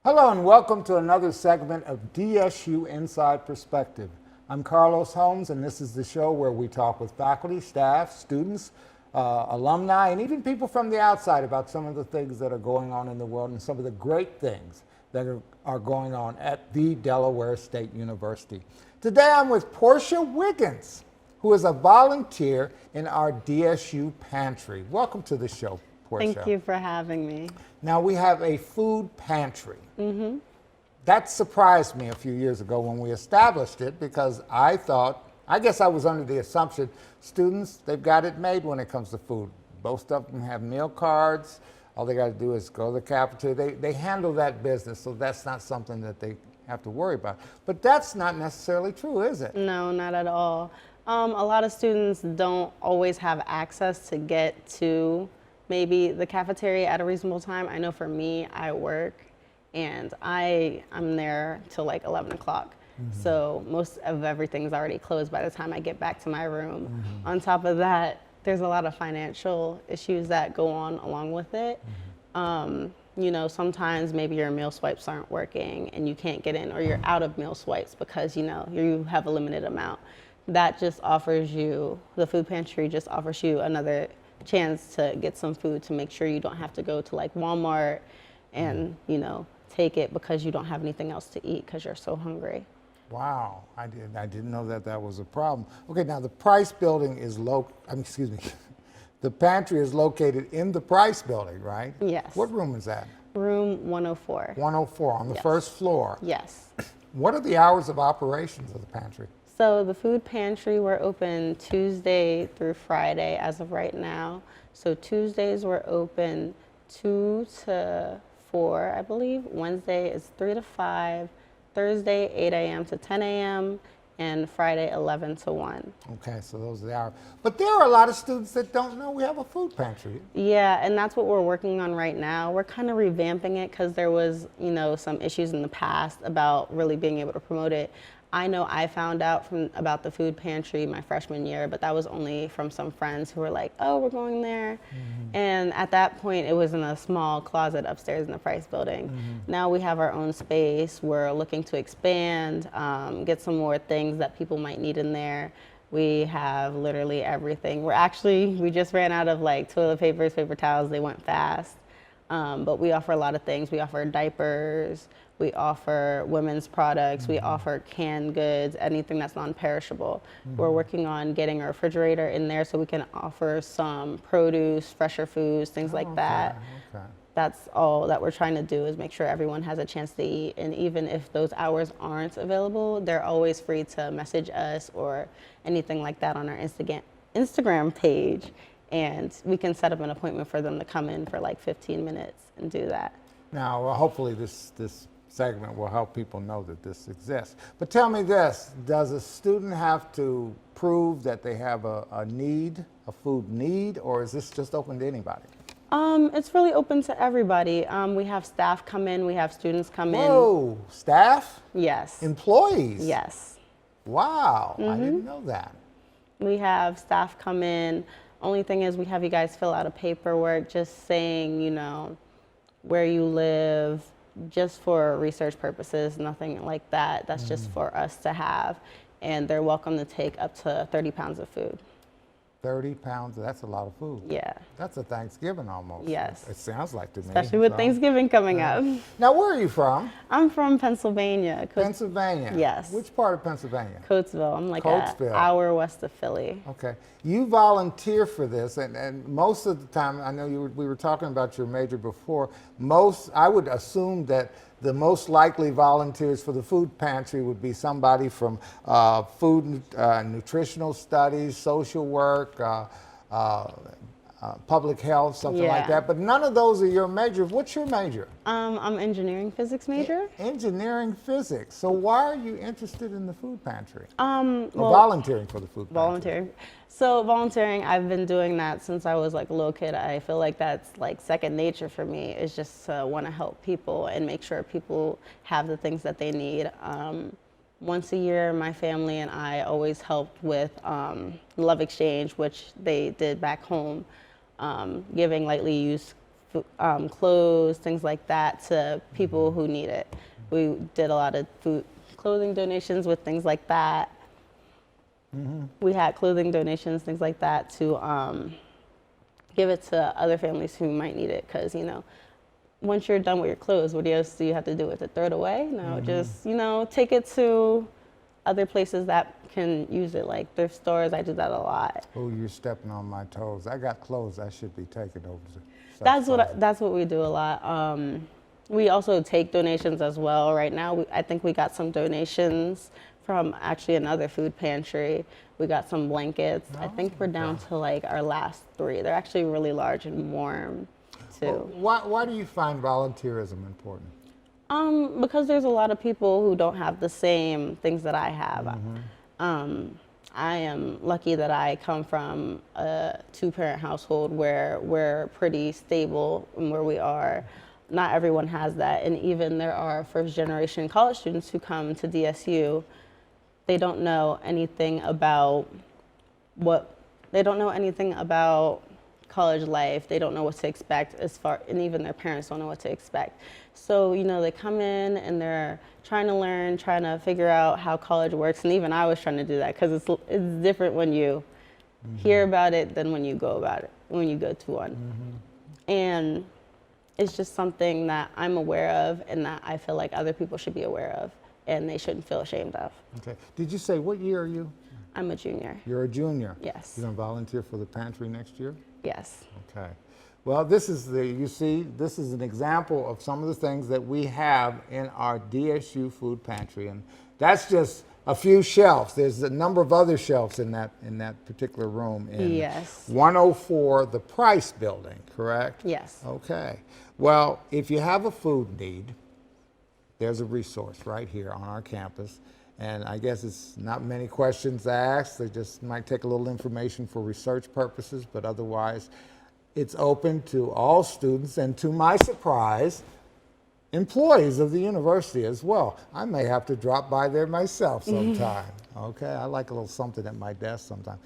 Hello and welcome to another segment of DSU Inside Perspective. I'm Carlos Holmes, and this is the show where we talk with faculty, staff, students, alumni, and even people from the outside about some of the things that are going on in the world and some of the great things that are going on at the Delaware State University. Today I'm with Partia Wiggins, who is a volunteer in our DSU Pantry. Welcome to the show, Partia. Thank you for having me. Now we have a food pantry. Mm-hmm. That surprised me a few years ago when we established it, because I guess I was under the assumption students, they've got it made when it comes to food. Most of them have meal cards. All they got to do is go to the cafeteria. They handle that business, so that's not something that they have to worry about. But that's not necessarily true, is it? No, not at all. A lot of students don't always have access to get to maybe the cafeteria at a reasonable time. I know for me, I work and I'm there till like 11 o'clock. Mm-hmm. So most of everything's already closed by the time I get back to my room. Mm-hmm. On top of that, there's a lot of financial issues that go on along with it. Mm-hmm. You know, sometimes maybe your meal swipes aren't working and you can't get in, or you're out of meal swipes because, you know, you have a limited amount. That just offers you, the food pantry just offers you another chance to get some food, to make sure you don't have to go to like Walmart and, you know, take it because you don't have anything else to eat because you're so hungry. Wow, I didn't know that was a problem. Okay, now the Price building is the pantry is located in the Price building, right? Yes. What room is that? Room 104. 104 on the first floor. Yes. What are the hours of operations of the pantry? So the food pantry, we're open Tuesday through Friday as of right now. So Tuesdays we're open 2 to 4, I believe. Wednesday is 3 to 5. Thursday 8 a.m. to 10 a.m. and Friday 11 to 1. Okay, so those are the hours. But there are a lot of students that don't know we have a food pantry. Yeah, and that's what we're working on right now. We're kind of revamping it because there was, you know, some issues in the past about really being able to promote it. I know I found out about the food pantry my freshman year, but that was only from some friends who were like, oh, we're going there. Mm-hmm. And at that point, it was in a small closet upstairs in the Price building. Mm-hmm. Now we have our own space. We're looking to expand, get some more things that people might need in there. We have literally everything. We just ran out of like toilet papers, paper towels. They went fast. But we offer a lot of things. We offer diapers. We offer women's products. Mm-hmm. We offer canned goods, anything that's non-perishable. Mm-hmm. We're working on getting a refrigerator in there so we can offer some produce, fresher foods, things like that. Okay. That's all that we're trying to do, is make sure everyone has a chance to eat. And even if those hours aren't available, they're always free to message us or anything like that on our Instagram page. And we can set up an appointment for them to come in for like 15 minutes and do that. Now, hopefully this segment will help people know that this exists. But tell me this, does a student have to prove that they have a need, a food need, or is this just open to anybody? It's really open to everybody. We have staff come in, we have students come in. Whoa, staff? Yes. Employees? Yes. Wow, Mm-hmm. I didn't know that. We have staff come in. Only thing is we have you guys fill out a paperwork just saying, you know, where you live, just for research purposes, nothing like that. That's just for us to have. And they're welcome to take up to 30 pounds of food. 30 pounds, that's a lot of food. Yeah. That's a Thanksgiving almost. Yes. It sounds like to me. Especially with Thanksgiving coming up. Now, where are you from? I'm from Pennsylvania. Pennsylvania? Yes. Which part of Pennsylvania? Coatesville. I'm like an hour west of Philly. Okay. You volunteer for this, and most of the time, I know we were talking about your major before, I would assume that the most likely volunteers for the food pantry would be somebody from food nutritional studies, social work, public health, something like that. But none of those are your major. What's your major? I'm engineering physics major. Engineering physics. So why are you interested in the food pantry? Well, volunteering for the food pantry. Volunteering. So volunteering, I've been doing that since I was like a little kid. I feel like that's like second nature for me, is just to want to help people and make sure people have the things that they need. Once a year, my family and I always helped with Love Exchange, which they did back home, giving lightly used clothes, things like that, to people who need it. We did a lot of clothing donations with things like that. We had clothing donations, things like that, to give it to other families who might need it. Because, you know, once you're done with your clothes, what else do you have to do with it? Throw it away? No, just, you know, take it to other places that can use it, like thrift stores. I do that a lot. Oh, you're stepping on my toes. I got clothes I should be taking over to. That's what we do a lot. We also take donations as well. Right now, I think we got some donations from actually another food pantry. We got some blankets. I think we're down to like our last 3. They're actually really large and warm too. Well, why do you find volunteerism important? Because there's a lot of people who don't have the same things that I have. I am lucky that I come from a 2-parent household where we're pretty stable in where we are. Not everyone has that, and even there are first-generation college students who come to DSU. They don't know anything about college life. They don't know what to expect and even their parents don't know what to expect. So, you know, they come in and they're trying to learn, trying to figure out how college works. And even I was trying to do that, because it's different when you hear about it than when you go to one. And it's just something that I'm aware of and that I feel like other people should be aware of, and they shouldn't feel ashamed of. Okay. Did you say, what year are you? I'm a junior. You're a junior? Yes. You're going to volunteer for the pantry next year? Yes. Okay. Well, this is an example of some of the things that we have in our DSU food pantry, and that's just a few shelves. There's a number of other shelves in that particular room in Yes. 104, the Price Building, correct? Yes. Okay. Well, if you have a food need, there's a resource right here on our campus. And I guess it's not many questions asked. They just might take a little information for research purposes, but otherwise it's open to all students, and to my surprise, employees of the university as well. I may have to drop by there myself sometime. Okay, I like a little something at my desk sometime.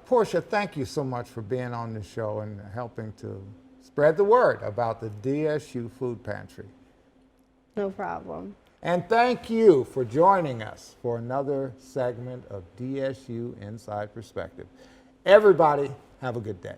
Portia, thank you so much for being on the show and helping to spread the word about the DSU food pantry. No problem. And thank you for joining us for another segment of DSU Inside Perspective. Everybody, have a good day.